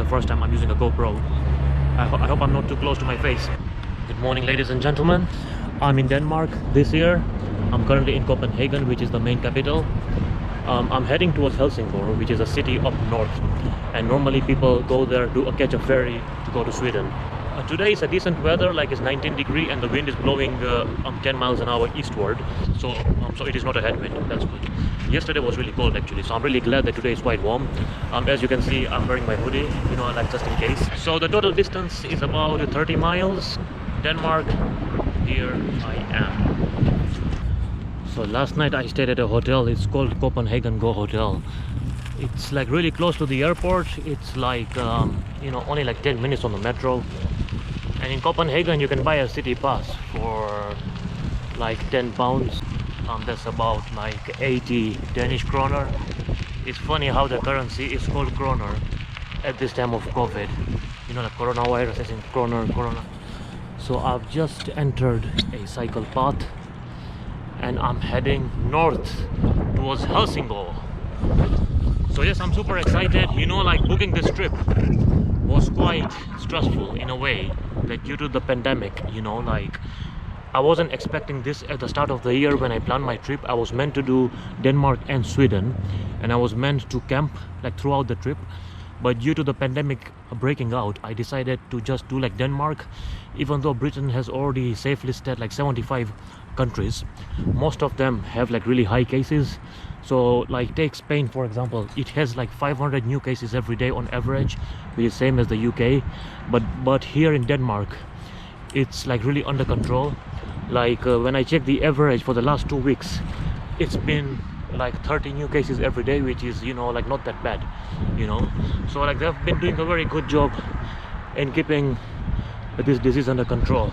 the first time I'm using a GoPro. I hope I'm not too close to my face. Good morning, ladies and gentlemen. I'm in Denmark this year. I'm currently in Copenhagen, which is the main capital. I'm heading towards Helsingor, which is a city up north, and normally people go there to catch a ferry to go to Sweden. Today is a decent weather, like it's 19 degrees and the wind is blowing 10 miles an hour eastward, so it is not a headwind. That's good. Yesterday was really cold actually, so I'm really glad that today is quite warm. As you can see, I'm wearing my hoodie, you know, like just in case. So the total distance is about 30 miles. Denmark, here I am. So last night I stayed at a hotel. It's called Copenhagen Go Hotel. It's like really close to the airport. It's like you know, only like 10 minutes on the metro. And in Copenhagen you can buy a city pass for like 10 pounds. That's about like 80 Danish kroner. It's funny how the currency is called kroner at this time of COVID. You know, the coronavirus is in kroner. So I've just entered a cycle path and I'm heading north towards Helsingor. So yes, I'm super excited. You know, like booking this trip was quite stressful in a way, like due to the pandemic, you know, like I wasn't expecting this at the start of the year when I planned my trip. I was meant to do Denmark and Sweden, and I was meant to camp like throughout the trip. But due to the pandemic breaking out, I decided to just do like Denmark, even though Britain has already safe listed like 75 countries. Most of them have like really high cases. So like take Spain for example, it has like 500 new cases every day on average, which is same as the UK. But here in Denmark, it's like really under control. Like when I checked the average for the last 2 weeks, it's been like 30 new cases every day, which is, you know, like not that bad, you know. So like they've been doing a very good job in keeping this disease under control.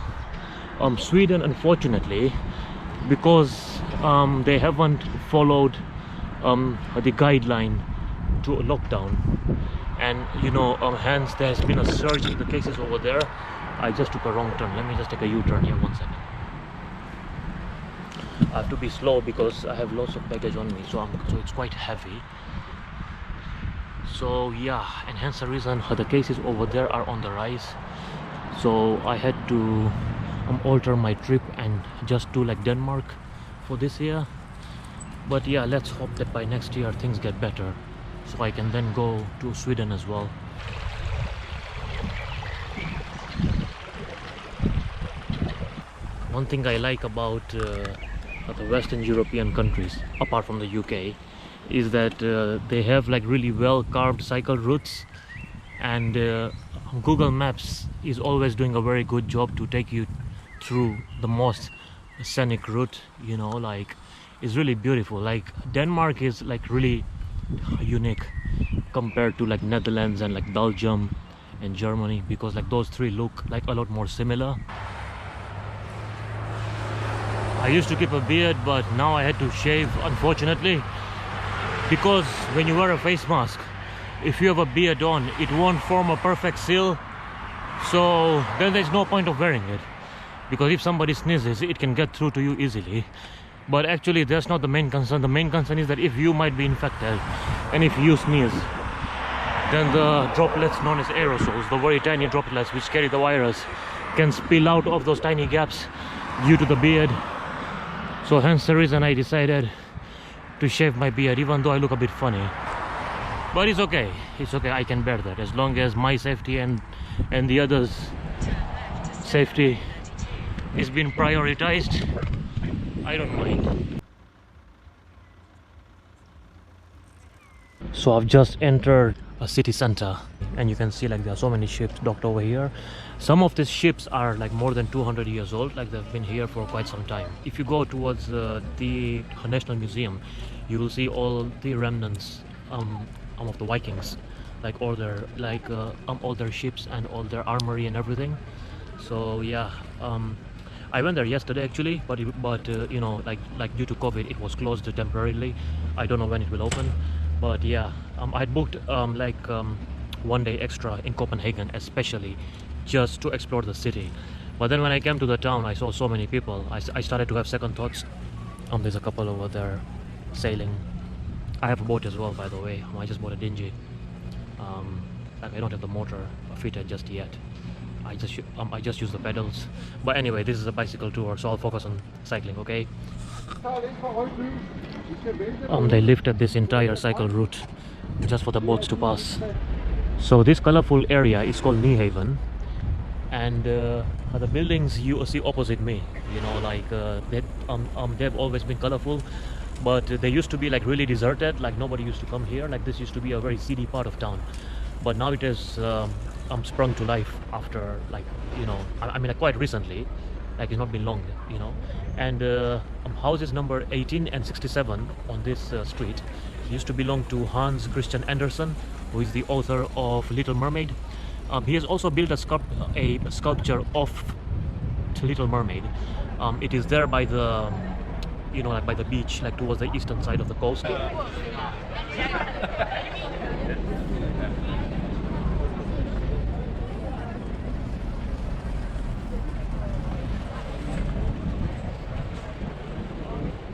Sweden, unfortunately, because they haven't followed the guideline to a lockdown, and you know, hence there's been a surge in the cases over there. I just took a wrong turn. Let me just take a U-turn here, 1 second. I have to be slow because I have lots of baggage on me, so it's quite heavy. So yeah, and hence the reason the cases over there are on the rise. So I had to alter my trip and just do like Denmark for this year. But yeah, let's hope that by next year things get better, so I can then go to Sweden as well. One thing I like about the Western European countries, apart from the UK, is that they have like really well carved cycle routes, and Google Maps is always doing a very good job to take you through the most scenic route, you know, like it's really beautiful. Like Denmark is like really unique compared to like Netherlands and like Belgium and Germany, because like those three look like a lot more similar. I used to keep a beard, but now I had to shave, unfortunately, because when you wear a face mask, if you have a beard on, it won't form a perfect seal. So then there's no point of wearing it, because if somebody sneezes, it can get through to you easily. But actually that's not the main concern. The main concern is that if you might be infected, and if you sneeze, then the droplets known as aerosols, the very tiny droplets which carry the virus, can spill out of those tiny gaps due to the beard. So hence the reason I decided to shave my beard, even though I look a bit funny. But it's okay, I can bear that, as long as my safety and the others' safety is being prioritized. I don't mind. So I've just entered a city center, and you can see like there are so many ships docked over here. Some of these ships are like more than 200 years old, like they've been here for quite some time. If you go towards the National Museum, you will see all the remnants of the Vikings, like all their ships and all their armory and everything. So yeah, I went there yesterday actually, but you know, like due to COVID, it was closed temporarily. I don't know when it will open, but yeah, I booked 1 day extra in Copenhagen, especially just to explore the city. But then when I came to the town, I saw so many people. I started to have second thoughts. There's a couple over there sailing. I have a boat as well, by the way. I just bought a dinghy. Like I don't have the motor fitted just yet. I just use the pedals. But anyway, this is a bicycle tour, so I'll focus on cycling, okay? They lifted this entire cycle route just for the boats to pass. So this colorful area is called Nyhaven, and the buildings you see opposite me, you know, like they've always been colorful, but they used to be like really deserted, like nobody used to come here. Like this used to be a very seedy part of town, but now it has sprung to life after, like, you know, I mean, like quite recently, like it's not been long, you know. And houses number 18 and 67 on this street used to belong to Hans Christian Andersen, who is the author of Little Mermaid. He has also built a sculpture of Little Mermaid. It is there by the, you know, like by the beach, like towards the eastern side of the coast.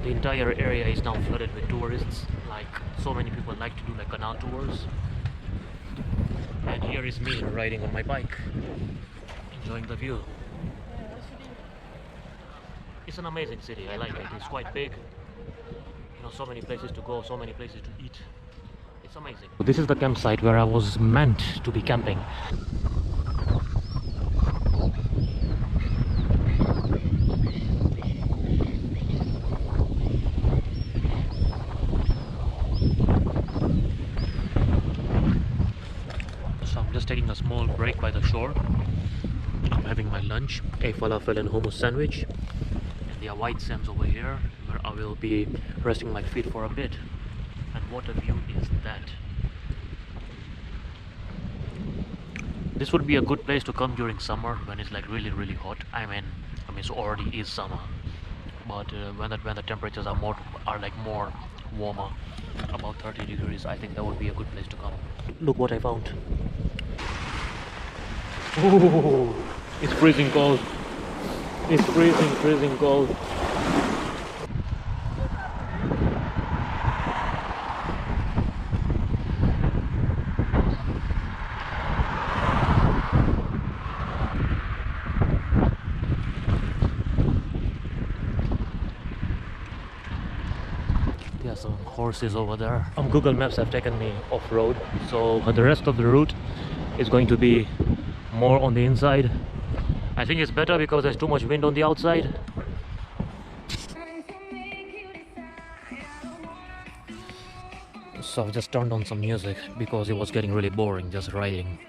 The entire area is now flooded with tourists. Like so many people like to do like canal tours. And here is me riding on my bike, enjoying the view. It's an amazing city. I like it. It's quite big. You know, so many places to go, so many places to eat. It's amazing. This is the campsite where I was meant to be camping. Just taking a small break by the shore. I'm having my lunch, a falafel and hummus sandwich, and there are white sands over here where I will be resting my feet for a bit. And what a view is that! This would be a good place to come during summer when it's like really hot. I mean it already is summer, but when the temperatures are more warmer, about 30 degrees, I think that would be a good place to come. Look what I found. Oh, it's freezing cold. It's freezing cold. There are some horses over there. Google Maps have taken me off-road, so the rest of the route is going to be more on the inside. I think it's better because there's too much wind on the outside. So I've just turned on some music because it was getting really boring just riding,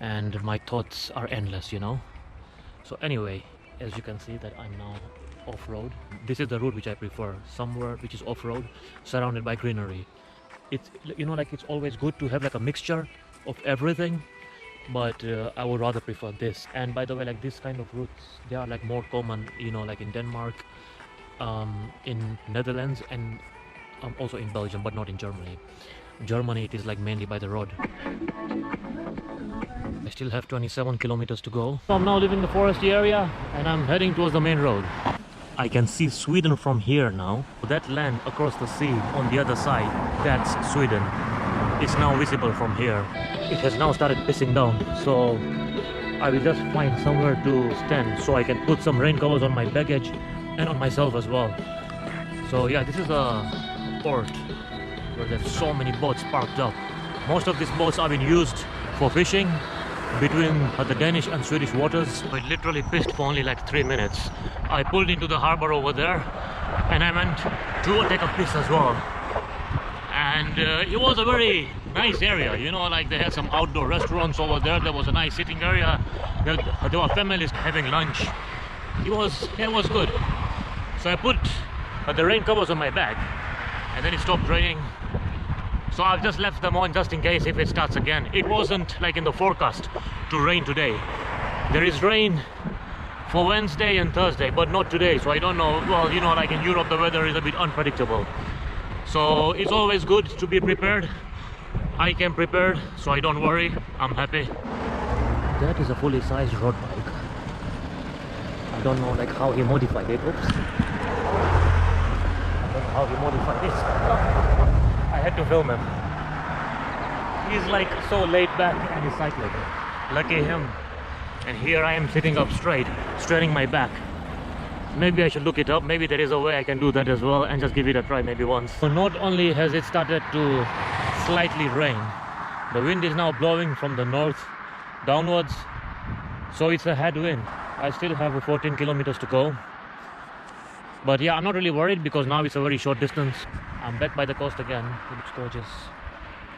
and my thoughts are endless, you know. So anyway, as you can see that I'm now off-road. This is the route which I prefer, somewhere which is off-road, surrounded by greenery. It's, you know, like it's always good to have like a mixture of everything, but I would rather prefer this. And by the way, like this kind of routes, they are like more common, you know, like in Denmark, in Netherlands, and also in Belgium, but not in Germany. Germany, it is like mainly by the road. I still have 27 kilometers to go. So I'm now leaving the foresty area and I'm heading towards the main road. I can see Sweden from here now. That land across the sea on the other side, that's Sweden. It's now visible from here. It has now started pissing down, so I will just find somewhere to stand so I can put some rain covers on my baggage and on myself as well. So yeah, this is a port where there's so many boats parked up. Most of these boats are being used for fishing between the Danish and Swedish waters. It literally pissed for only like 3 minutes. I pulled into the harbor over there and I went to take a piss as well. And it was a very nice area, you know, like they had some outdoor restaurants over there. There was a nice sitting area. There were families having lunch. It was good. So I put the rain covers on my bag and then it stopped raining. So I've just left them on just in case if it starts again. It wasn't like in the forecast to rain today. There is rain for Wednesday and Thursday, but not today. So I don't know. Well, you know, like in Europe, the weather is a bit unpredictable. So it's always good to be prepared. I came prepared, so I don't worry. I'm happy. That is a fully sized road bike. I don't know like how he modified it. Oops. I don't know how he modified this. I had to film him. He's like so laid back and he's cycling. Lucky him. And here I am sitting up straight, straightening my back. Maybe I should look it up. Maybe there is a way I can do that as well and just give it a try maybe once. So not only has it started to slightly rain, the wind is now blowing from the north downwards. So it's a headwind. I still have 14 kilometers to go. But yeah, I'm not really worried because now it's a very short distance. I'm back by the coast again. It looks gorgeous.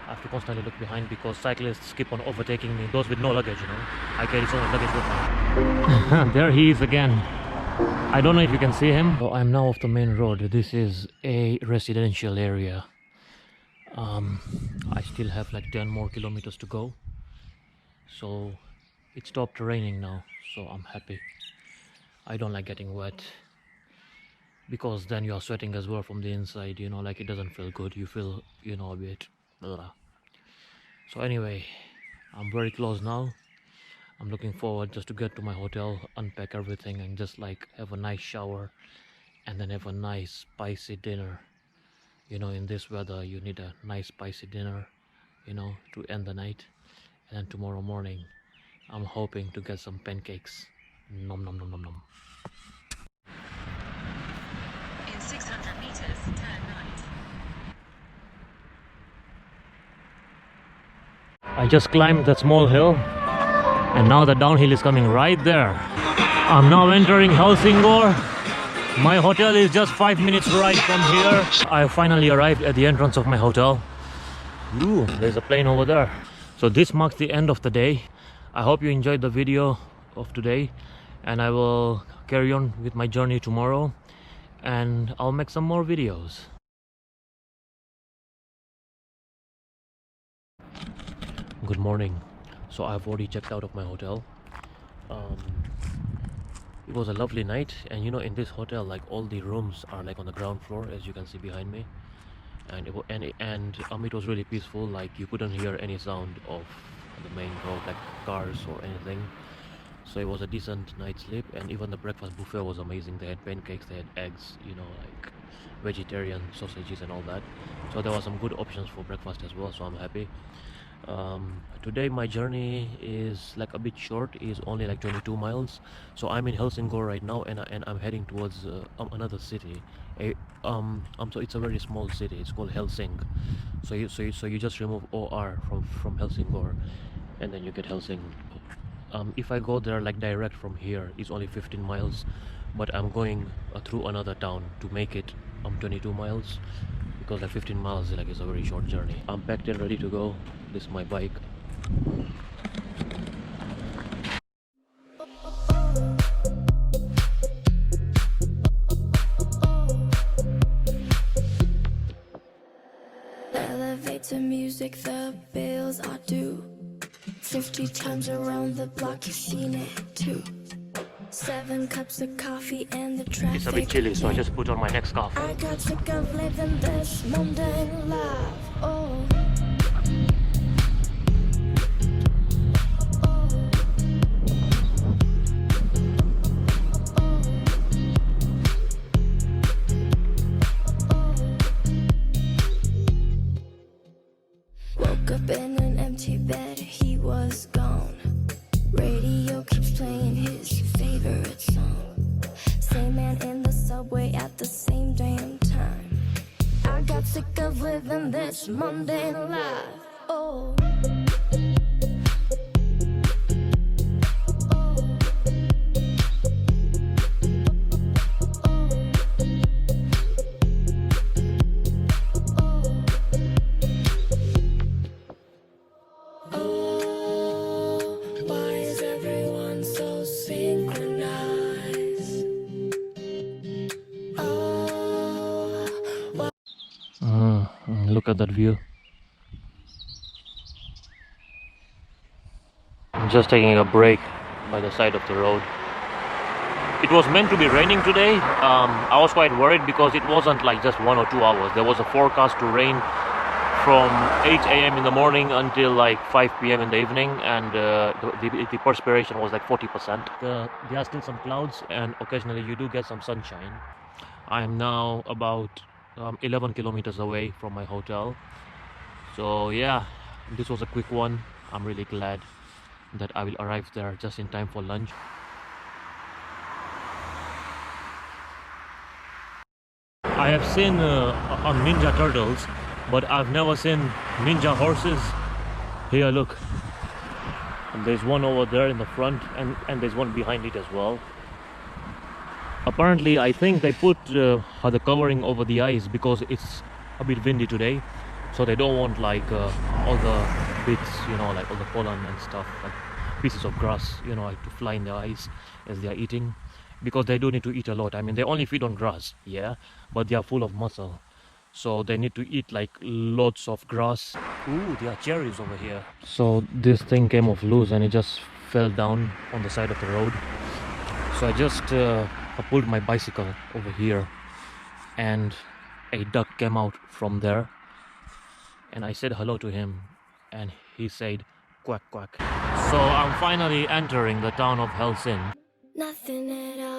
I have to constantly look behind because cyclists keep on overtaking me. Those with no luggage, you know. I carry so much luggage with me. There he is again. I don't know if you can see him. So I'm now off the main road. This is a residential area. I still have like 10 more kilometers to go. So it stopped raining now. So I'm happy. I don't like getting wet. Because then you are sweating as well from the inside, you know, like it doesn't feel good. You feel, you know, a bit blah. So anyway, I'm very close now. I'm looking forward just to get to my hotel, unpack everything and just like have a nice shower and then have a nice spicy dinner. You know, in this weather you need a nice spicy dinner, you know, to end the night. And then tomorrow morning I'm hoping to get some pancakes. Nom nom nom nom nom. 600 meters, turn right. I just climbed that small hill and now the downhill is coming right there. I'm now entering Helsingor. My hotel is just 5 minutes ride from here. I finally arrived at the entrance of my hotel. Ooh, there's a plane over there. So this marks the end of the day. I hope you enjoyed the video of today and I will carry on with my journey tomorrow. And I'll make some more videos. Good morning. So I've already checked out of my hotel. It was a lovely night, and you know, in this hotel, like all the rooms are like on the ground floor, as you can see behind me. And it was really peaceful. Like you couldn't hear any sound of the main road, like cars or anything. So it was a decent night's sleep, and even the breakfast buffet was amazing. They had pancakes, they had eggs, you know, like vegetarian sausages and all that. So there were some good options for breakfast as well, so I'm happy. Today my journey is like a bit short, is only like 22 miles. So I'm in Helsingor right now, and I'm heading towards another city. So it's a very small city. It's called Hensinge. So you just remove OR from Helsingor, and then you get Helsing. If I go there like direct from here, it's only 15 miles, but I'm going through another town to make it 22 miles, because like 15 miles like is a very short journey. I'm packed and ready to go. This is my bike. Elevator music, the bills are due. 50 times around the block, you've seen it too. 7 cups of coffee and the traffic. It's a bit chilly, so I just put on my neck scarf. I got sick of living this mundane life. Oh. Woke up in an empty bed, he was gone. Radio keeps playing his favorite song. Same man in the subway at the same damn time. I got sick of living this mundane life. Oh. Look at that view. I'm just taking a break by the side of the road. It was meant to be raining today. I was quite worried because it wasn't like just 1 or 2 hours. There was a forecast to rain from 8 a.m. in the morning until like 5 p.m. in the evening, and the perspiration was like 40%. There are still some clouds, and occasionally you do get some sunshine. I am now about 11 kilometers away from my hotel. So yeah, this was a quick one. I'm really glad that I will arrive there just in time for lunch. I have seen ninja turtles, but I've never seen ninja horses. Here, look. And there's one over there in the front, and there's one behind it as well. Apparently, I think they put the covering over the eyes because it's a bit windy today, so they don't want like all the bits, you know, like all the pollen and stuff, like pieces of grass, you know, like to fly in their eyes as they are eating, because they do need to eat a lot. I mean, they only feed on grass, yeah, but they are full of muscle, so they need to eat like lots of grass. Ooh, there are cherries over here. So this thing came off loose and it just fell down on the side of the road. So I just I pulled my bicycle over here, and a duck came out from there, and I said hello to him, and he said quack quack. So I'm finally entering the town of Helsinge. Nothing at all.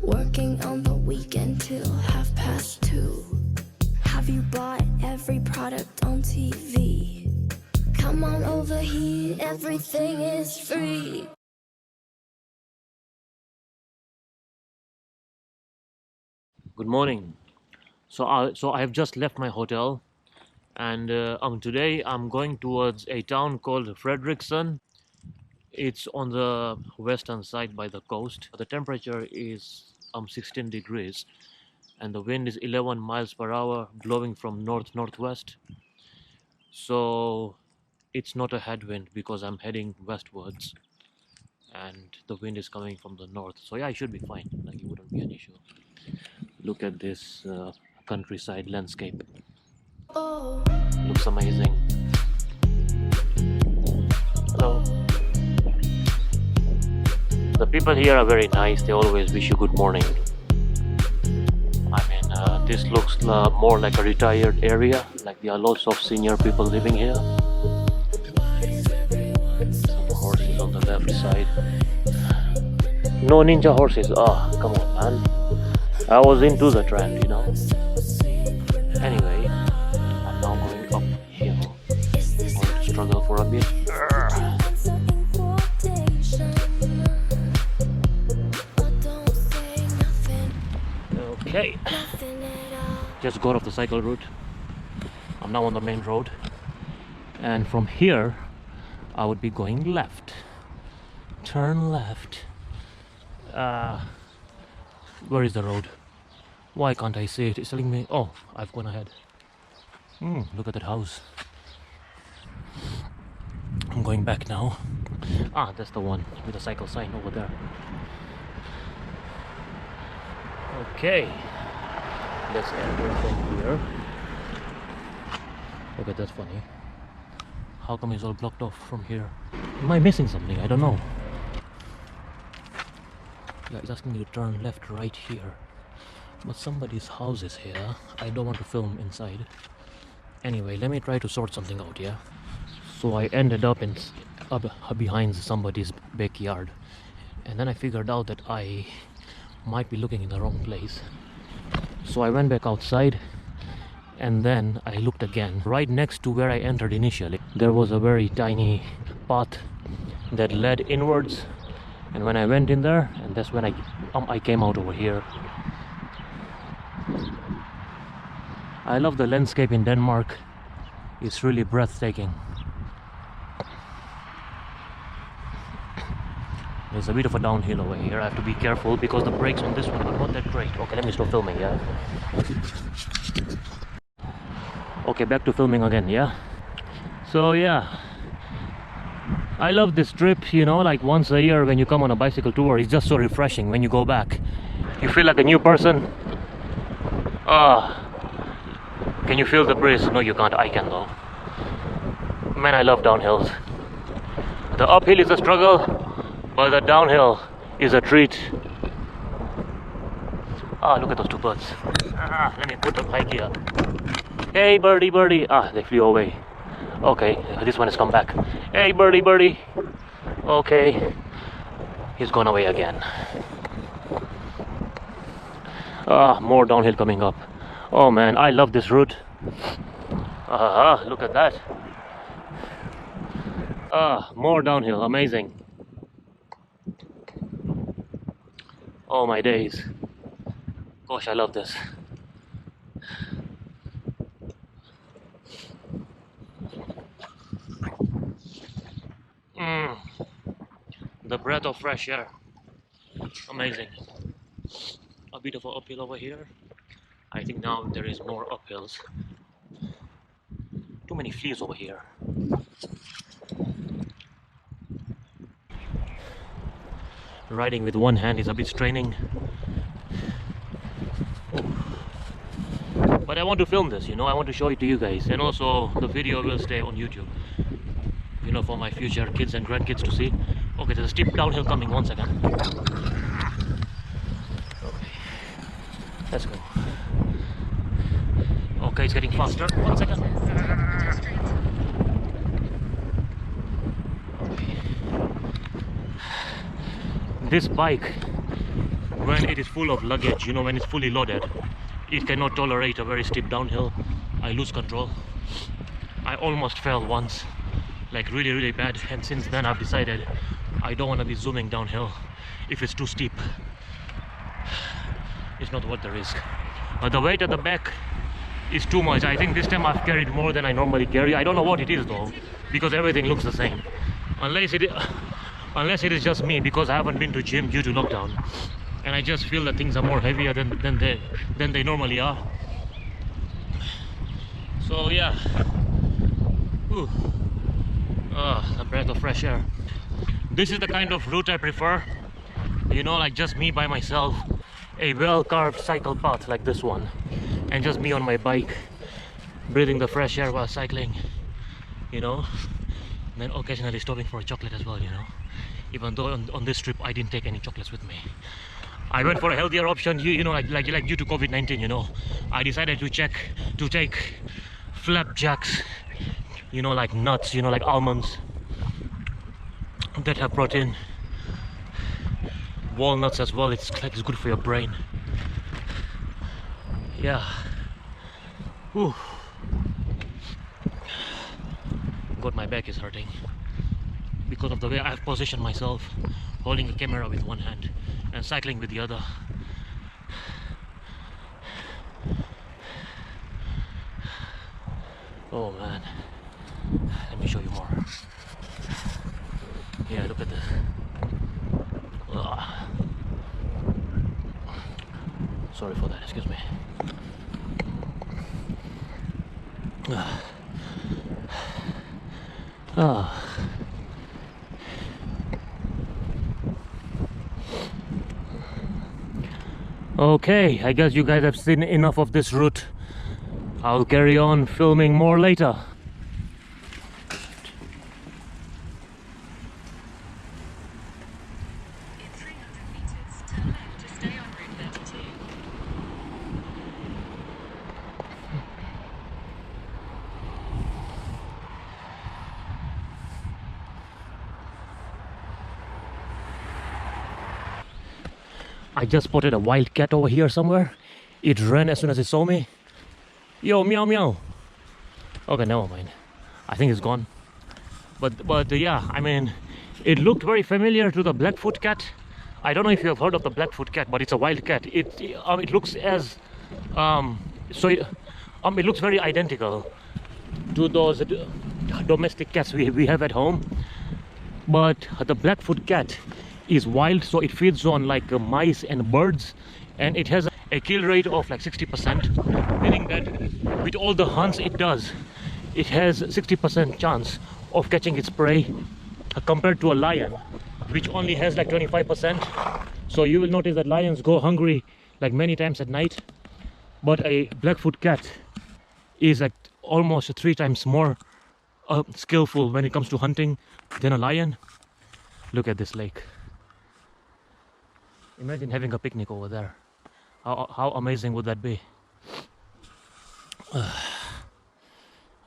Working on the weekend till 2:30. Have you bought every product on TV? Come on over here, everything is free. Good morning. So I have just left my hotel, and today I'm going towards a town called Frederikssund. It's on the western side by the coast. The temperature is 16 degrees, and the wind is 11 miles per hour, blowing from north-northwest. So it's not a headwind because I'm heading westwards, and the wind is coming from the north. So yeah, I should be fine. Like, it wouldn't be an issue. Look at this countryside landscape. Oh. Looks amazing. Hello. The people here are very nice. They always wish you good morning. I mean, this looks more like a retired area. Like, there are lots of senior people living here. Some horses on the left side. No ninja horses. Ah, come on, man. I was into the trend, you know. Anyway, I'm now going uphill. Going to struggle for a bit. Okay, just got off the cycle route. I'm now on the main road, and from here I would be going left. Turn left. Where is the road? Why can't I see it? It's telling me, oh, I've gone ahead. Look at that house. I'm going back now. Ah, that's the one with the cycle sign over there. Okay, let's enter from here. Okay, that's funny. How come it's all blocked off from here? Am I missing something? I don't know. Yeah, it's asking me to turn left right here, but somebody's house is here. I don't want to film inside. Anyway, let me try to sort something out, yeah? So I ended up behind somebody's backyard, and then I figured out that I might be looking in the wrong place. So I went back outside, and then I looked again. Right next to where I entered initially, there was a very tiny path that led inwards, and when I went in there, and that's when I came out over here. I love the landscape in Denmark. It's really breathtaking. There's a bit of a downhill over here. I have to be careful because the brakes on this one are not that great. Okay, let me stop filming, yeah? Okay, back to filming again, yeah? So yeah, I love this trip, you know, like once a year when you come on a bicycle tour, it's just so refreshing when you go back. You feel like a new person. Can you feel the breeze? No, you can't. I can though. Man, I love downhills. The uphill is a struggle, but the downhill is a treat. Look at those two birds. Let me put the bike here. Hey, birdie, birdie. They flew away. Okay, this one has come back. Hey, birdie, birdie. Okay, he's gone away again. More downhill coming up. Oh man, I love this route. Look at that. More downhill, amazing. Oh my days. Gosh, I love this. The breath of fresh air. Amazing. A bit of an uphill over here. I think now there is more uphills. Too many fleas over here. Riding with one hand is a bit straining. But I want to film this, I want to show it to you guys, and also the video will stay on YouTube, for my future kids and grandkids to see. Okay, there's a steep downhill coming. 1 second. Okay, let's go. Okay, it's getting faster. 1 second. Okay. This bike, when it is full of luggage, when it's fully loaded, it cannot tolerate a very steep downhill. I lose control. I almost fell once, like really, really bad, and since then I've decided I don't want to be zooming downhill if it's too steep. It's not worth the risk. But the weight at the back is too much. I think this time I've carried more than I normally carry. I don't know what it is though, because everything looks the same. Unless it is just me, because I haven't been to gym due to lockdown, and I just feel that things are more heavier than they normally are. So yeah. Ooh. A breath of fresh air. This is the kind of route I prefer, like just me by myself, a well-carved cycle path like this one, and just me on my bike, breathing the fresh air while cycling, and then occasionally stopping for a chocolate as well, even though on this trip I didn't take any chocolates with me. I went for a healthier option, like due to COVID-19, I decided to take flapjacks, like nuts, like almonds that have protein, walnuts as well. It's good for your brain. Yeah. Whew. God, my back is hurting because of the way I've positioned myself, holding a camera with one hand and cycling with the other. Oh man, let me show you more. Yeah, look at this. Sorry for that, excuse me. Okay, I guess you guys have seen enough of this route. I'll carry on filming more later. In 300 meters, turn left to stay on Route 32. I just spotted a wild cat over here somewhere. It ran as soon as it saw me. Yo, meow meow. Okay, never mind. I think it's gone. But yeah, I mean, it looked very familiar to the Blackfoot cat. I don't know if you have heard of the Blackfoot cat, but it's a wild cat. It looks as it looks very identical to those domestic cats we have at home. But the Blackfoot cat is wild, so it feeds on like mice and birds, and it has a kill rate of like 60%, meaning that with all the hunts it does, it has 60% chance of catching its prey compared to a lion, which only has like 25%. So you will notice that lions go hungry like many times at night, but a Blackfoot cat is like almost 3 times more skillful when it comes to hunting than a lion. Look at this lake. Imagine having a picnic over there. How amazing would that be?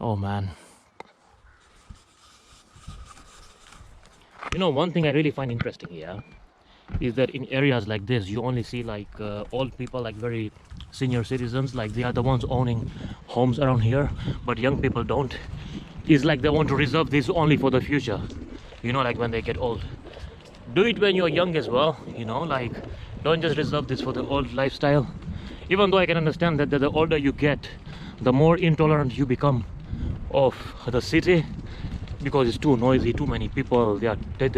Oh man. You know, one thing I really find interesting here is that in areas like this you only see like old people, like very senior citizens, like they are the ones owning homes around here, but young people don't. It's like they want to reserve this only for the future, you know, like when they get old. Do it when you're young as well, you know, like don't just reserve this for the old lifestyle. Even though I can understand that the older you get, the more intolerant you become of the city, because it's too noisy, too many people. There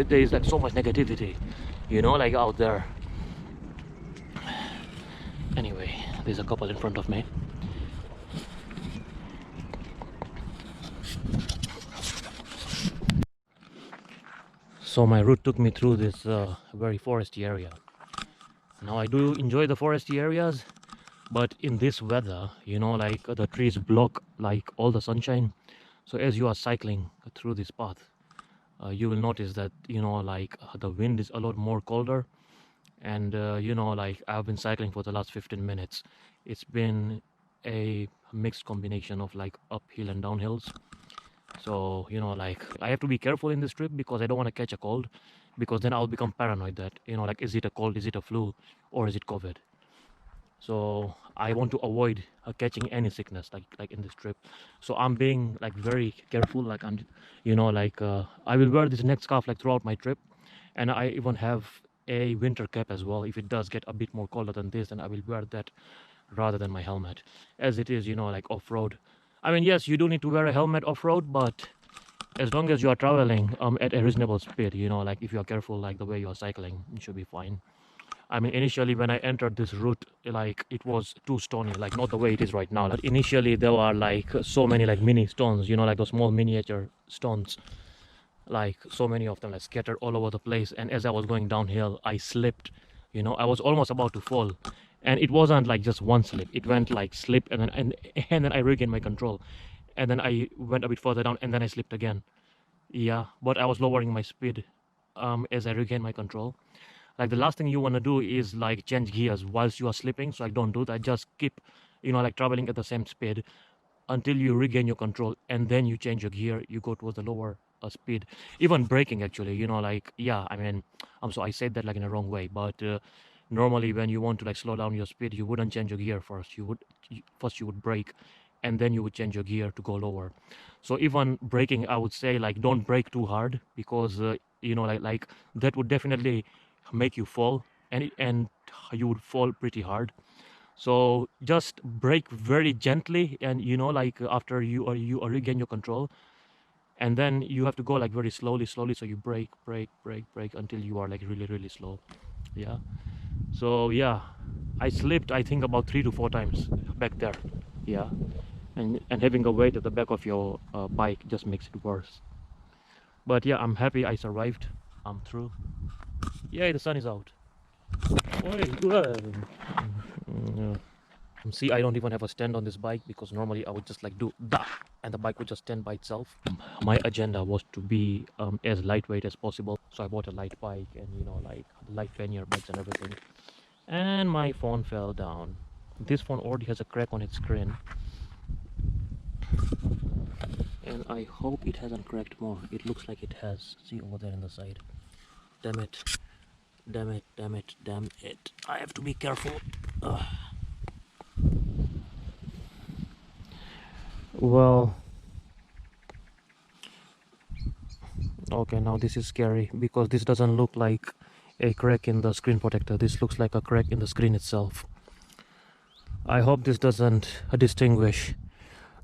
is like so much negativity, you know, like out there. Anyway, there's a couple in front of me. So my route took me through this very foresty area. Now I do enjoy the foresty areas, but in this weather, you know, like the trees block like all the sunshine. So as you are cycling through this path, you will notice that, you know, like the wind is a lot more colder. And you know, like I've been cycling for the last 15 minutes. It's been a mixed combination of like uphill and downhills. So, you know, like I have to be careful in this trip because I don't want to catch a cold, because then I'll become paranoid that, you know, like is it a cold, is it a flu, or is it COVID? So I want to avoid catching any sickness like in this trip. So I'm being like very careful. Like I'm, you know, like I will wear this neck scarf like throughout my trip, and I even have a winter cap as well. If it does get a bit more colder than this, then I will wear that rather than my helmet, as it is, you know, like off-road. I mean, yes, you do need to wear a helmet off-road, but as long as you are traveling at a reasonable speed, you know, like if you are careful, like the way you are cycling, it should be fine. I mean, initially when I entered this route, like it was too stony, like not the way it is right now. But initially there were like so many like mini stones, you know, like those small miniature stones, like so many of them like scattered all over the place. And as I was going downhill, I slipped, you know, I was almost about to fall. And it wasn't like just one slip, it went like slip and then I regained my control, and then I went a bit further down and then I slipped again. Yeah, but I was lowering my speed as I regained my control. Like the last thing you want to do is like change gears whilst you are slipping, so like don't do that. Just keep, you know, like traveling at the same speed until you regain your control, and then you change your gear, you go towards the lower speed. Even braking, actually, you know, like, yeah, I mean, I said that like in a wrong way, but normally when you want to like slow down your speed, you wouldn't change your gear first. You would brake, and then you would change your gear to go lower. So even braking, I would say like don't brake too hard, because you know, like that would definitely make you fall, and you would fall pretty hard. So just brake very gently, and you know, like after you regain your control, and then you have to go like very slowly. So you brake until you are like really slow. Yeah. So yeah, I slipped I think about 3 to 4 times back there. Yeah. And having a weight at the back of your bike just makes it worse. But yeah, I'm happy I survived. I'm through. Yay, the sun is out. See, I don't even have a stand on this bike, because normally I would just like do that and the bike would just stand by itself. My agenda was to be as lightweight as possible, so I bought a light bike and, you know, like light pannier bikes and everything. And my phone fell down. This phone already has a crack on its screen, and I hope it hasn't cracked more. It looks like it has. See over there on the side. Damn it. I have to be careful. Well, okay, now this is scary, because this doesn't look like a crack in the screen protector. This looks like a crack in the screen itself. I hope this doesn't distinguish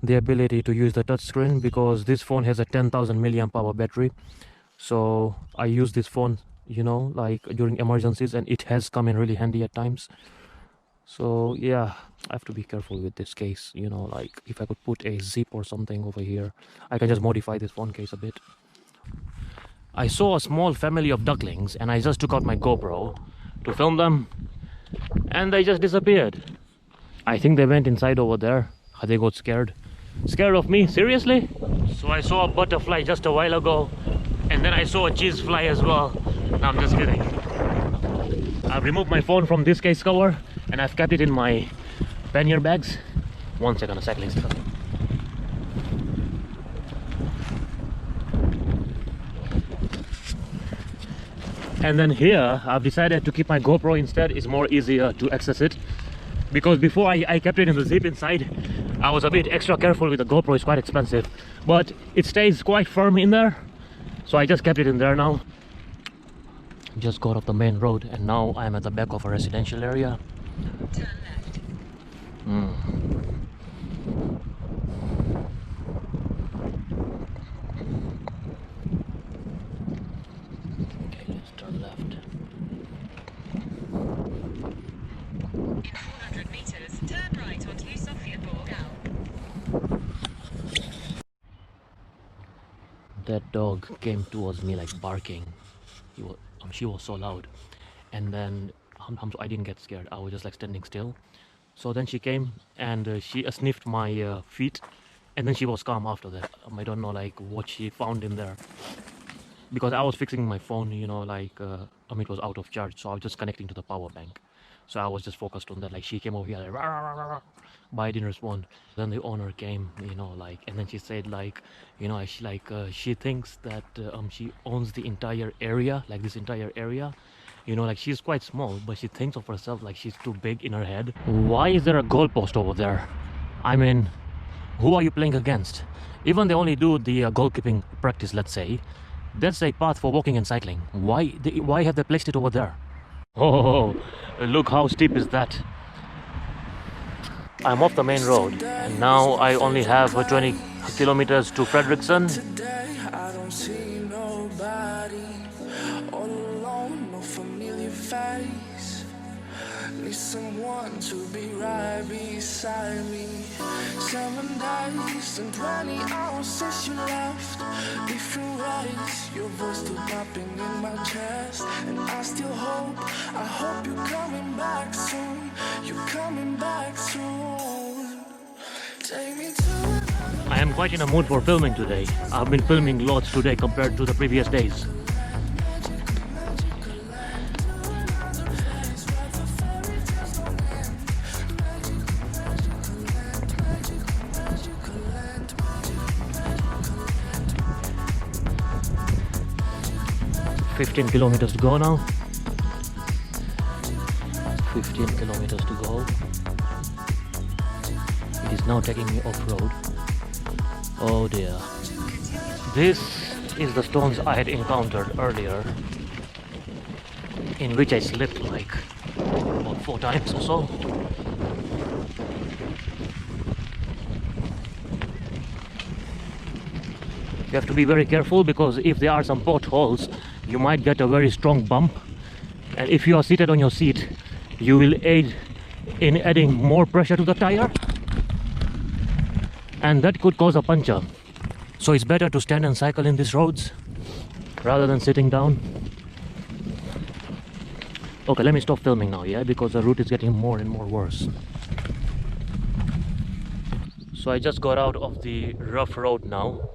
the ability to use the touch screen, because this phone has a 10,000 milliamp hour battery. So I use this phone, you know, like during emergencies, and it has come in really handy at times. So yeah, I have to be careful with this case, you know, like if I could put a zip or something over here, I can just modify this phone case a bit. I saw a small family of ducklings, and I just took out my GoPro to film them, and they just disappeared. I think they went inside over there. They got scared. Scared of me? Seriously? So I saw a butterfly just a while ago, and then I saw a cheese fly as well. No, I'm just kidding. I've removed my phone from this case cover and I've kept it in my pannier bags. 1 second, a cyclist coming. And then here I've decided to keep my GoPro instead. It's more easier to access it, because before I kept it in the zip inside. I was a bit extra careful with the GoPro. It's quite expensive, but it stays quite firm in there, so I just kept it in there now. Just got off the main road and now I'm at the back of a residential area. Turn left. Okay, let's turn left. In 400 meters, turn right onto Sofia Borgau. That dog came towards me like barking. She was so loud, and then I didn't get scared. I was just like standing still. So then she came and she sniffed my feet, and then she was calm after that. I don't know like what she found in there, because I was fixing my phone, you know, like it was out of charge, so I was just connecting to the power bank. So I was just focused on that. Like she came over here like, rah, rah, rah, rah, but I didn't respond. Then the owner came, you know, like, and then she said like, you know, she thinks that she owns the entire area, like this entire area, you know, like she's quite small, but she thinks of herself like she's too big in her head. Why is there a goalpost over there? I mean, who are you playing against? Even they only do the goalkeeping practice, let's say. That's a path for walking and cycling. Why have they placed it over there? Oh, look how steep is that. I'm off the main road and now I only have 20 kilometers to Frederikssund. Today I don't see nobody. All alone, no familiar face. Need someone to be right beside me. 7 days and 20 hours since you left. Different ways, your voice still popping in my chest. And I still hope, I hope you're coming back soon. You're coming back soon. Take me to I am quite in a mood for filming today. I've been filming lots today compared to the previous days. $15 kilometers to go now. 15 kilometers to go. It is now taking me off-road. Oh dear. This is the stones I had encountered earlier, in which I slipped like about 4 times or so. You have to be very careful, because if there are some potholes, you might get a very strong bump, and if you are seated on your seat, you will aid in adding more pressure to the tire, and that could cause a puncture. So it's better to stand and cycle in these roads rather than sitting down. Okay, let me stop filming now, yeah, because the route is getting more and more worse. So I just got out of the rough road now,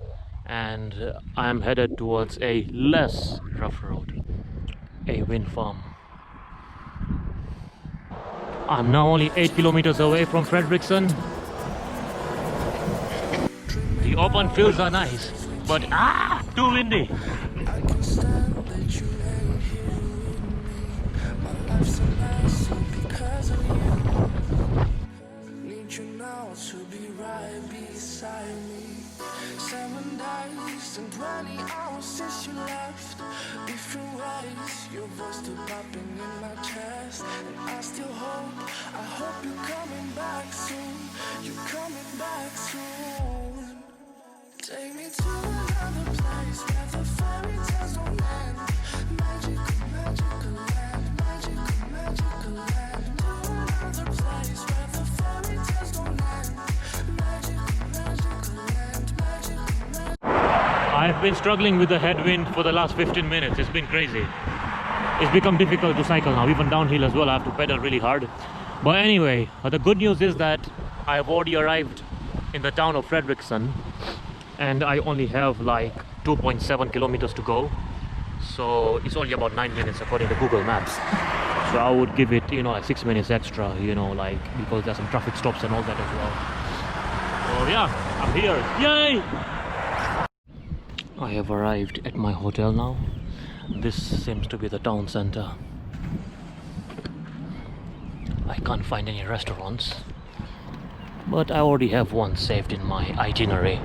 and I'm headed towards a less rough road, a wind farm. I'm now only 8 kilometers away from Frederikssund. The open fields are nice, but too windy. I can stand that you ain't here with me. My life's a mess because of you. Need you now to be right beside me. 7 days and 20 hours since you left. Different ways, your voice still popping in my chest. And I still hope, I hope you're coming back soon. You're coming back soon. Take me to another place where the fairy tales don't end. Magical, magical land, magical, magical land. To another place where the fairy tales don't end. Magical, magical land, magical, magical. I've been struggling with the headwind for the last 15 minutes. It's been crazy. It's become difficult to cycle now, even downhill as well. I have to pedal really hard. But anyway, the good news is that I've already arrived in the town of Frederikssund, and I only have like 2.7 kilometers to go. So it's only about 9 minutes according to Google Maps. So I would give it, you know, like 6 minutes extra, you know, like, because there's some traffic stops and all that as well. So yeah, I'm here. Yay! I have arrived at my hotel now. This seems to be the town center. I can't find any restaurants, but I already have one saved in my itinerary.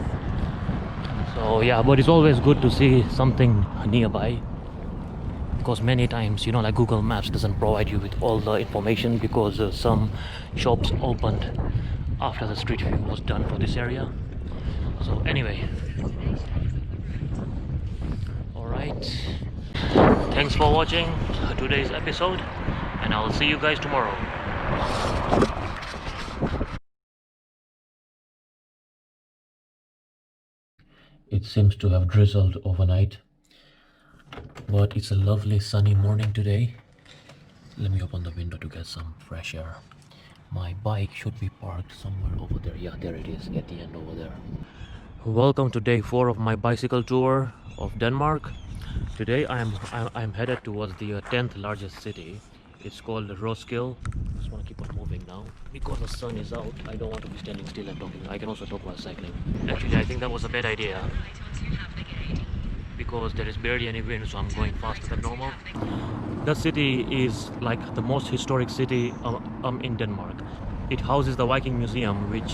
So yeah, but it's always good to see something nearby, because many times, you know, like Google Maps doesn't provide you with all the information, because some shops opened after the street view was done for this area. So anyway, alright, thanks for watching today's episode, and I'll see you guys tomorrow. It seems to have drizzled overnight, but it's a lovely sunny morning today. Let me open the window to get some fresh air. My bike should be parked somewhere over there. Yeah, there it is at the end over there. Welcome to day 4 of my bicycle tour of Denmark. Today I'm headed towards the 10th largest city. It's called Roskilde. I just want to keep on moving now because the sun is out. I don't want to be standing still and talking. I can also talk while cycling. Actually, I think that was a bad idea because there is barely any wind, so I'm going faster than normal. The city is like the most historic city in Denmark. It houses the Viking Museum, which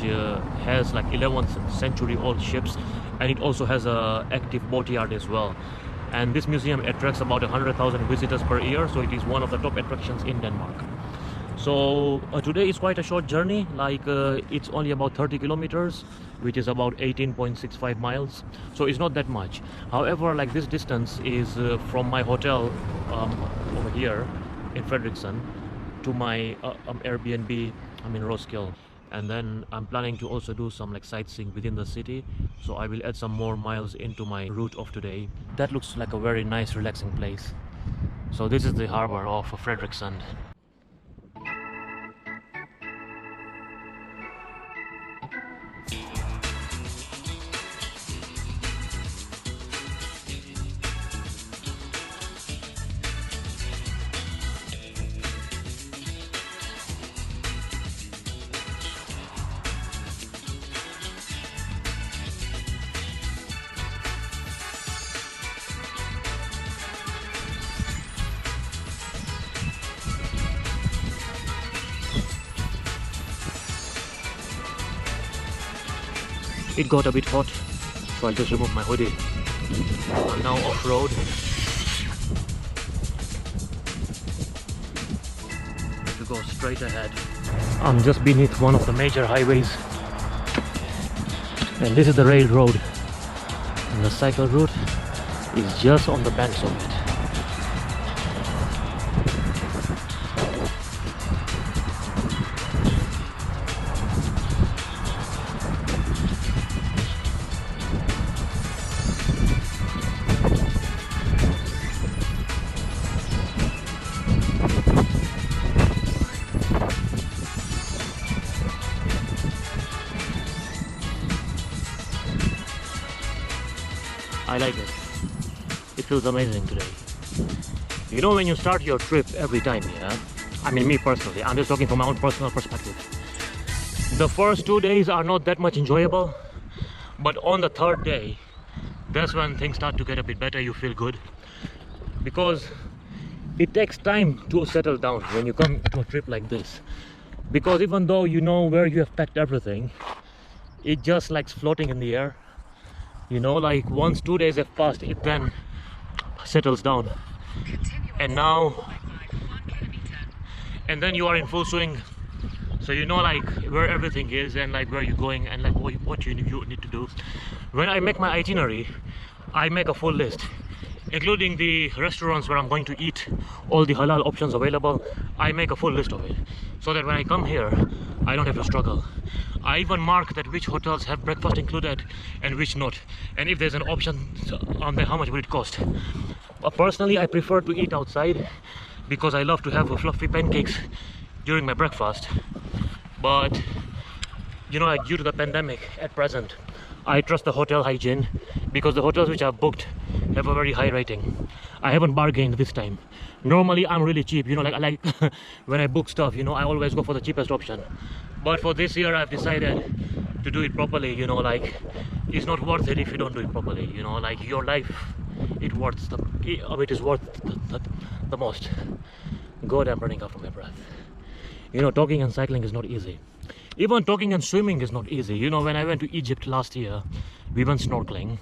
has like 11th century old ships, and it also has a active boatyard as well. And this museum attracts about 100,000 visitors per year, so it is one of the top attractions in Denmark. So today is quite a short journey, like it's only about 30 kilometers, which is about 18.65 miles, so it's not that much. However, like this distance is from my hotel over here in Frederikssund to my Airbnb in Roskilde. And then I'm planning to also do some like sightseeing within the city, so I will add some more miles into my route of today. That looks like a very nice relaxing place. So this is the harbor of Frederikssund. It got a bit hot, so I'll just remove my hoodie. I'm now off-road. Have to go straight ahead. I'm just beneath one of the major highways, and this is the railroad, and the cycle route is just on the banks of it. I like it. It feels amazing today. You know, when you start your trip every time, yeah? I mean, me personally, I'm just talking from my own personal perspective. The first 2 days are not that much enjoyable, but on the 3rd day, that's when things start to get a bit better. You feel good, because it takes time to settle down when you come to a trip like this. Because even though you know where you have packed everything, it just like floating in the air. You know, like once 2 days have passed, it then settles down. And now, and then you are in full swing. So you know like where everything is and like where you're going and like what you need to do. When I make my itinerary, I make a full list, including the restaurants where I'm going to eat, all the halal options available. I make a full list of it, so that when I come here, I don't have to struggle. I even mark that which hotels have breakfast included and which not, and if there's an option on there, how much will it cost. Personally, I prefer to eat outside because I love to have fluffy pancakes during my breakfast. But you know, like due to the pandemic at present, I trust the hotel hygiene because the hotels which I've booked have a very high rating. I haven't bargained this time. Normally I'm really cheap, you know, like I like when I book stuff, you know, I always go for the cheapest option. But for this year I've decided to do it properly, you know, like it's not worth it if you don't do it properly, you know, like your life, it is worth the most. God, I'm running out of my breath. You know, talking and cycling is not easy. Even talking and swimming is not easy. You know, when I went to Egypt last year, we went snorkeling.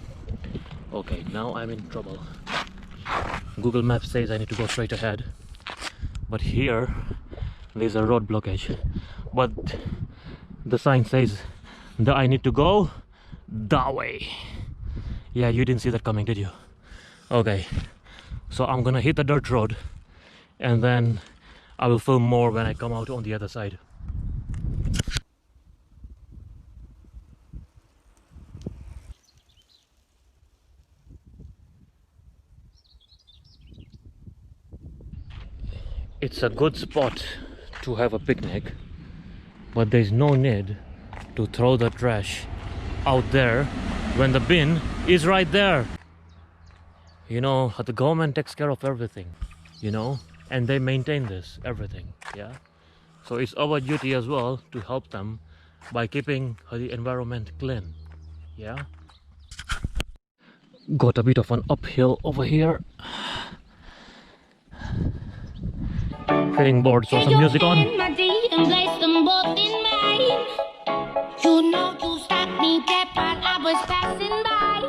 Okay, now I'm in trouble. Google Maps says I need to go straight ahead. But here, there's a road blockage. But the sign says that I need to go that way. Yeah, you didn't see that coming, did you? Okay, so I'm gonna hit the dirt road and then I will film more when I come out on the other side. It's a good spot to have a picnic, but there's no need to throw the trash out there when the bin is right there. You know, the government takes care of everything, you know, and they maintain this, everything, yeah? So it's our duty as well to help them by keeping the environment clean, yeah? Got a bit of an uphill over here. Feeling bored, so some music on. You know you stopped me dead while I was passing by.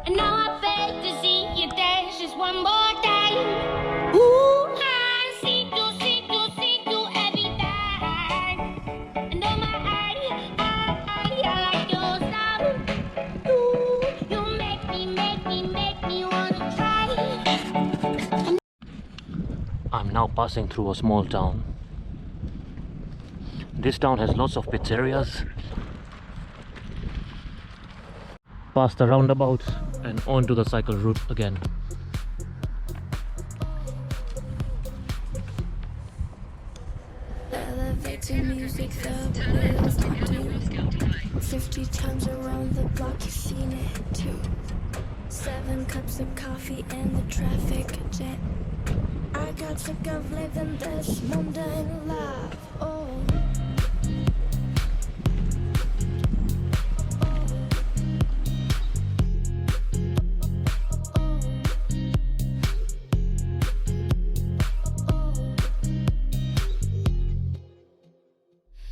And now I beg to see you dance just one more time. Ooh, I see you every time. And oh my, I like your style. Ooh, you make me wanna try. I'm now passing through a small town. This town has lots of pizzerias. Past the roundabout and onto the cycle route again. Elevator music, the wheels do 50 times around the block, you've seen it too. 7 cups of coffee and the traffic jam. I got sick of living this mundane life. Oh.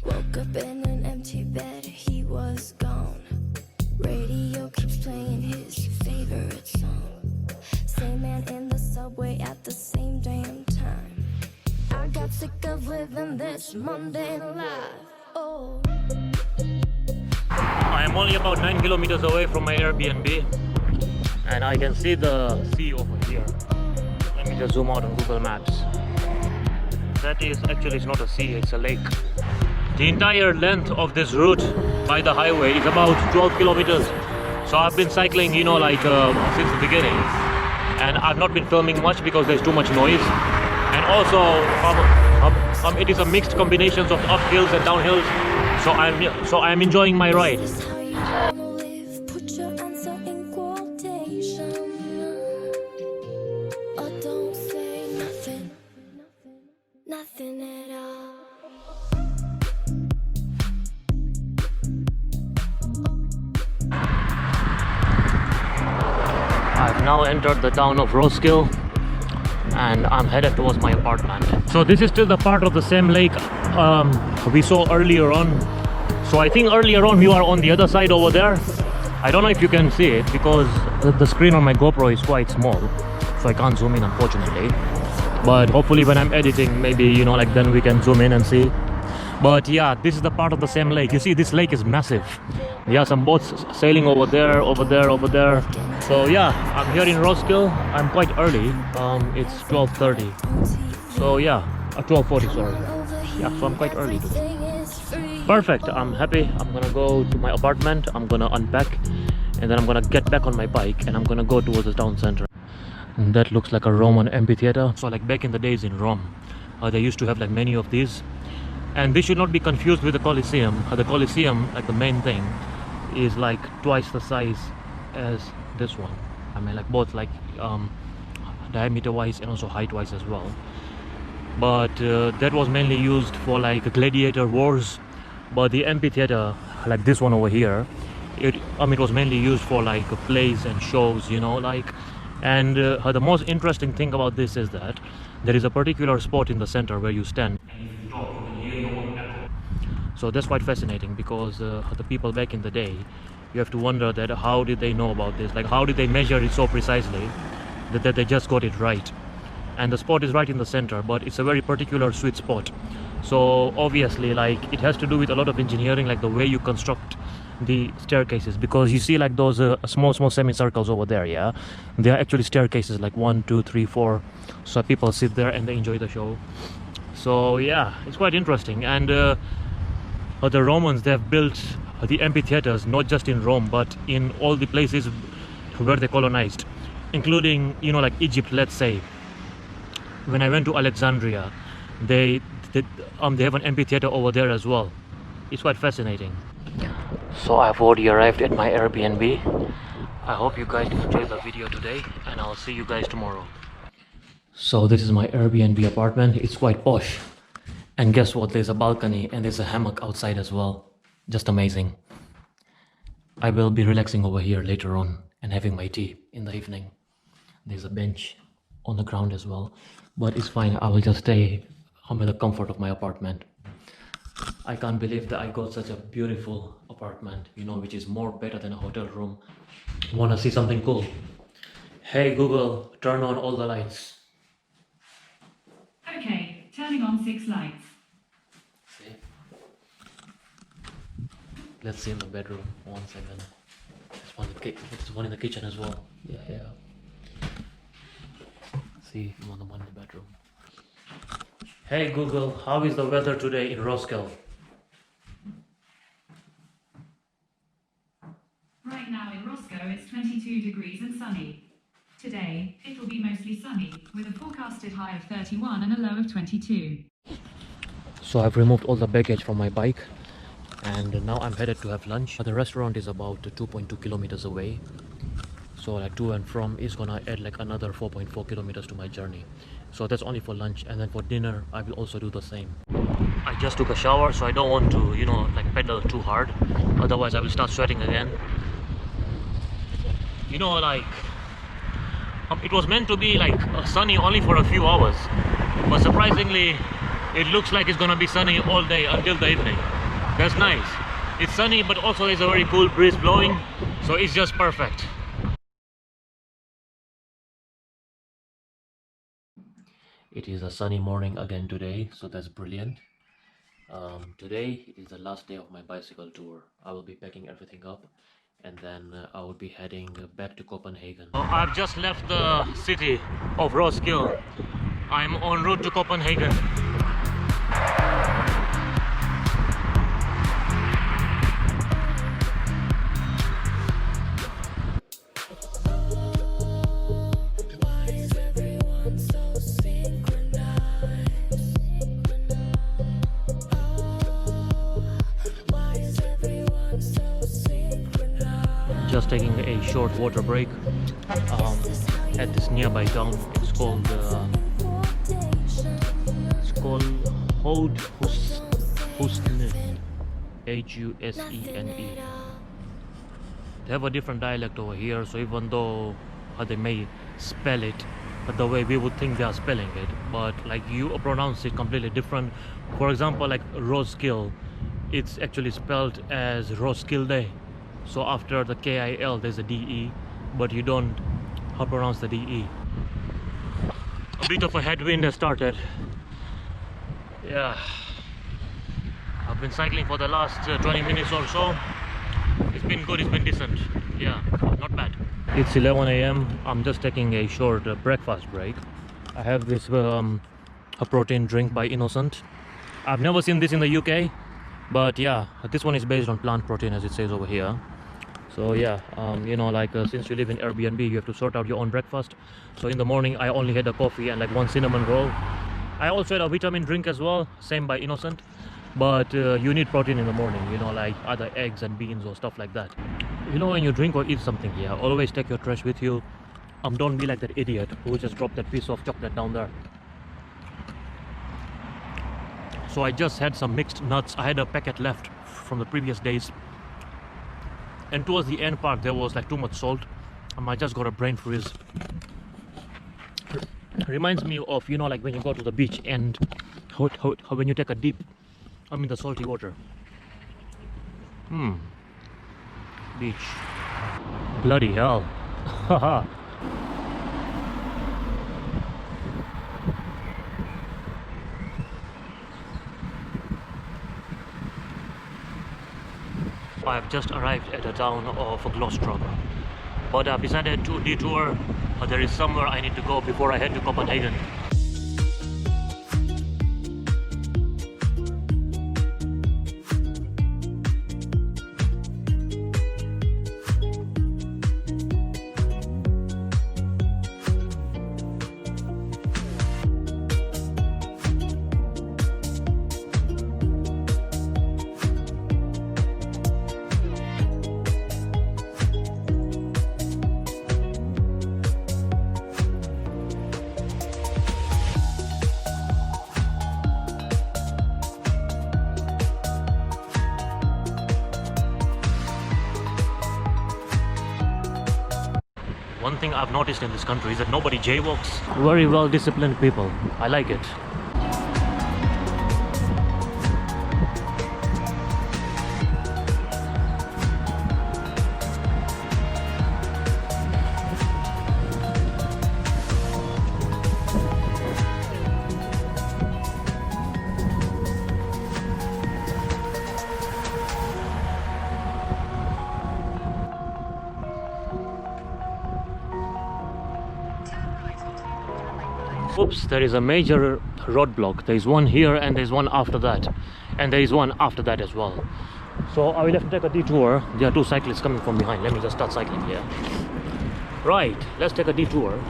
Woke up in an empty bed, he was gone. Radio keeps playing his favorite song. Same man in the subway at the same damn time. I got sick of living this mundane life. Oh. I am only about 9 kilometers away from my Airbnb and I can see the sea over here. Let me just zoom out on Google Maps. That is actually, it's not a sea, it's a lake. The entire length of this route by the highway is about 12 kilometers. So I've been cycling, you know, like since the beginning. And I've not been filming much because there's too much noise. And also, it is a mixed combinations of uphills and downhills. So I'm enjoying my ride. This is how you wanna live. Put your answer in quotation. Or don't say nothing. Nothing at all. I've now entered the town of Roskilde and I'm headed towards my apartment. So this is still the part of the same lake we saw earlier on. So I think earlier on we were on the other side over there. I don't know if you can see it because the screen on my GoPro is quite small, so I can't zoom in unfortunately. But hopefully when I'm editing, maybe, you know, like then we can zoom in and see. But yeah, this is the part of the same lake. You see, this lake is massive. Yeah, some boats sailing over there, over there, over there. So yeah, I'm here in Roskilde. I'm quite early. It's 12:30. So yeah, 12:40, sorry. Yeah, so I'm quite early today. Perfect, I'm happy. I'm gonna go to my apartment. I'm gonna unpack and then I'm gonna get back on my bike and I'm gonna go towards the town center. And that looks like a Roman amphitheater. So like back in the days in Rome, They used to have like many of these, and this should not be confused with the Colosseum. The Colosseum, like the main thing, is like twice the size as this one. I mean, like both like diameter wise and also height wise as well. But that was mainly used for like gladiator wars. But the amphitheater, like this one over here, it was mainly used for like plays and shows, you know, like. And the most interesting thing about this is that there is a particular spot in the center where you stand and if you talk, you can hear your own echo. So that's quite fascinating, because the people back in the day, you have to wonder that how did they know about this, like how did they measure it so precisely that they just got it right. And the spot is right in the center, but it's a very particular sweet spot. So obviously, like, it has to do with a lot of engineering, like the way you construct the staircases, because you see like those small semicircles over there, yeah, they are actually staircases, like 1, 2, 3, 4, so people sit there and they enjoy the show. So yeah, it's quite interesting. And the Romans, they have built the amphitheaters not just in Rome but in all the places where they colonized, including, you know, like Egypt. Let's say when I went to Alexandria, they have an amphitheater over there as well. It's quite fascinating. So I've already arrived at my Airbnb. I hope you guys enjoyed the video today, and I'll see you guys tomorrow. So this is my Airbnb apartment. It's quite posh, and guess what, there's a balcony and there's a hammock outside as well. Just amazing. I will be relaxing over here later on and having my tea in the evening. There's a bench on the ground as well, but it's fine. I will just stay in the comfort of my apartment. I can't believe that I got such a beautiful apartment, you know, which is more better than a hotel room. Wanna see something cool? Hey Google, turn on all the lights. Okay, turning on 6 lights. See? Let's see in the bedroom. 1 second. There's one in the kitchen as well. Yeah. See, I'm on the one in the bedroom. Hey Google, how is the weather today in Roskilde? Right now in Roscoe, it's 22 degrees and sunny. Today, it will be mostly sunny, with a forecasted high of 31 and a low of 22. So I've removed all the baggage from my bike, and now I'm headed to have lunch. The restaurant is about 2.2 kilometers away. So like to and from is gonna add like another 4.4 kilometers to my journey. So that's only for lunch, and then for dinner I will also do the same. I just took a shower, so I don't want to, you know, like pedal too hard, otherwise I will start sweating again. You know, like it was meant to be like sunny only for a few hours, but surprisingly it looks like it's gonna be sunny all day until the evening. That's nice. It's sunny, but also there's a very cool breeze blowing, so it's just perfect. It is a sunny morning again today, so that's brilliant. Today is the last day of my bicycle tour. I will be packing everything up, and then I will be heading back to Copenhagen. I've just left the city of Roskilde. I'm en route to Copenhagen. Just taking a short water break at this nearby town. It's called Husne, Husene. They have a different dialect over here, so even though they may spell it the way we would think they are spelling it, but like you pronounce it completely different. For example, like Roskilde, it's actually spelled as Roskilde. So after the K-I-L there's a D-E, but you don't pronounce the D-E. A bit of a headwind has started. Yeah, I've been cycling for the last 20 minutes or so. It's been good, it's been decent. Yeah, not bad. It's 11 AM. I'm just taking a short breakfast break. I have this a protein drink by Innocent. I've never seen this in the UK, but yeah, this one is based on plant protein, as it says over here. So yeah, you know, like since you live in Airbnb, you have to sort out your own breakfast. So in the morning I only had a coffee and like one cinnamon roll, I also had a vitamin drink as well, same by Innocent. But you need protein in the morning, you know, like either eggs and beans or stuff like that. You know, when you drink or eat something here, always take your trash with you. Don't be like that idiot who just dropped that piece of chocolate down there. So I just had some mixed nuts. I had a packet left from the previous days. And towards the end part, there was like too much salt. I just got a brain freeze. Reminds me of, you know, like when you go to the beach and when you take a dip, I mean the salty water. Beach. Bloody hell. Haha. I've just arrived at the town of Glostrup, but I've decided to detour. There is somewhere I need to go before I head to Copenhagen. One thing I've noticed in this country is that nobody jaywalks. Very well disciplined people. I like it. Oops, there is a major roadblock. There is one here and there is one after that. And there is one after that as well. So I will have to take a detour. There are two cyclists coming from behind. Let me just start cycling here. Right, let's take a detour.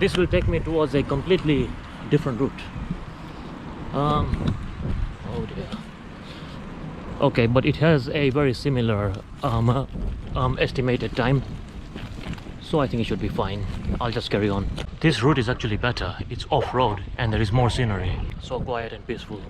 This will take me towards a completely different route. Oh dear. Okay, but it has a very similar estimated time. So I think it should be fine. I'll just carry on. This route is actually better. It's off-road and there is more scenery. So quiet and peaceful.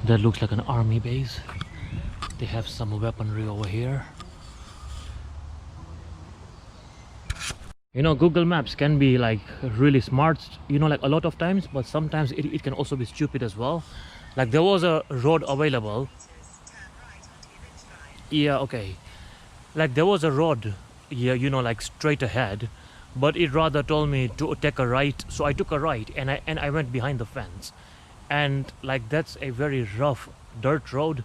That looks like an army base. They have some weaponry over here. You know, Google Maps can be like really smart, you know, like a lot of times, but sometimes it can also be stupid as well. Like there was a road available. Yeah, okay. Like there was a road here, you know, like straight ahead, but it rather told me to take a right. So I took a right and I went behind the fence. And like that's a very rough dirt road,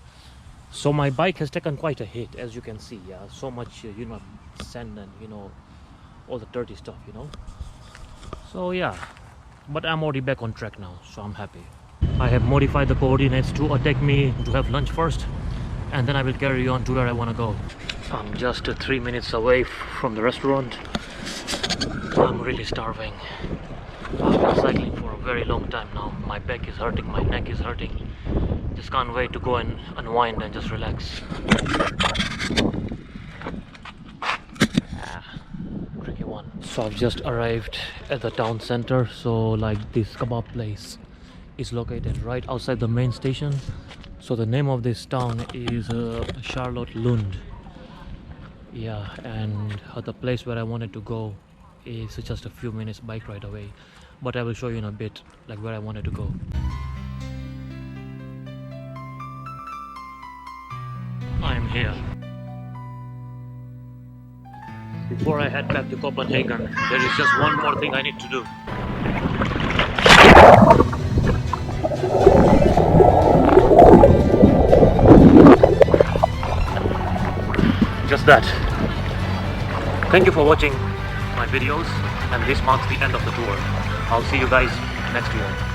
so my bike has taken quite a hit, as you can see. Yeah, so much you know, sand and you know, all the dirty stuff, you know. So yeah, but I'm already back on track now, so I'm happy. I have modified the coordinates to take me to have lunch first, and then I will carry on to where I want to go. I'm just 3 minutes away from the restaurant. I'm really starving. I've been cycling for a very long time now. My back is hurting, my neck is hurting. Just can't wait to go and unwind and just relax. Tricky one. So I've just arrived at the town center. So like this kebab place is located right outside the main station. So the name of this town is Charlottelund. Yeah, and the place where I wanted to go is just a few minutes bike ride away. But I will show you in a bit like where I wanted to go. I am here. Before I head back to Copenhagen, there is just one more thing I need to do. Just that. Thank you for watching my videos, and this marks the end of the tour. I'll see you guys next year.